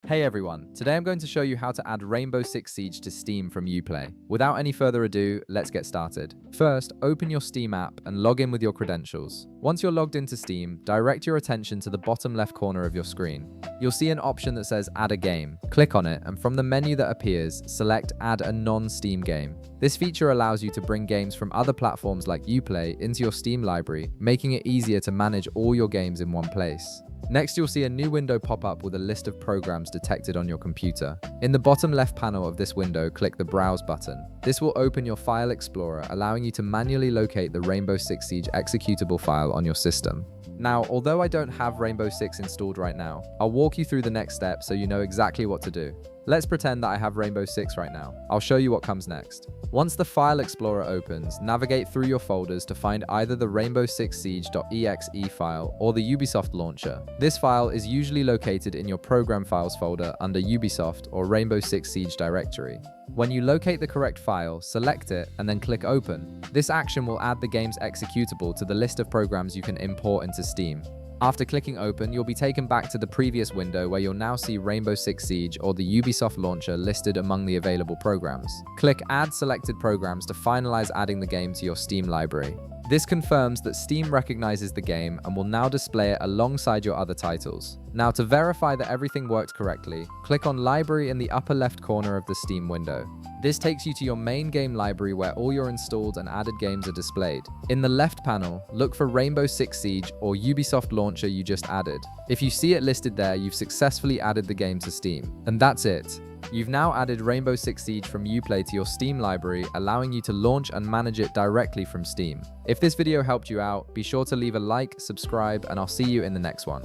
Hey everyone, today I'm going to show you how to add Rainbow Six Siege to Steam from Uplay. Without any further ado, let's get started. First, open your Steam app and log in with your credentials. Once you're logged into Steam, direct your attention to the bottom left corner of your screen. You'll see an option that says Add a Game. Click on it, and from the menu that appears, select Add a non-Steam game. This feature allows you to bring games from other platforms like Uplay into your Steam library, making it easier to manage all your games in one place. Next, you'll see a new window pop up with a list of programs detected on your computer. In the bottom left panel of this window, click the Browse button. This will open your File Explorer, allowing you to manually locate the Rainbow Six Siege executable file on your system. Now, although I don't have Rainbow Six installed right now, I'll walk you through the next step so you know exactly what to do. Let's pretend that I have Rainbow Six right now. I'll show you what comes next. Once the File Explorer opens, navigate through your folders to find either the Rainbow Six Siege.exe file or the Ubisoft launcher. This file is usually located in your Program Files folder under Ubisoft or Rainbow Six Siege directory. When you locate the correct file, select it and then click Open. This action will add the game's executable to the list of programs you can import into Steam. After clicking Open, you'll be taken back to the previous window where you'll now see Rainbow Six Siege or the Ubisoft launcher listed among the available programs. Click Add Selected Programs to finalize adding the game to your Steam library. This confirms that Steam recognizes the game and will now display it alongside your other titles. Now, to verify that everything worked correctly, click on Library in the upper left corner of the Steam window. This takes you to your main game library where all your installed and added games are displayed. In the left panel, look for Rainbow Six Siege or Ubisoft launcher you just added. If you see it listed there, you've successfully added the game to Steam. And that's it. You've now added Rainbow Six Siege from Uplay to your Steam library, allowing you to launch and manage it directly from Steam. If this video helped you out, be sure to leave a like, subscribe, and I'll see you in the next one.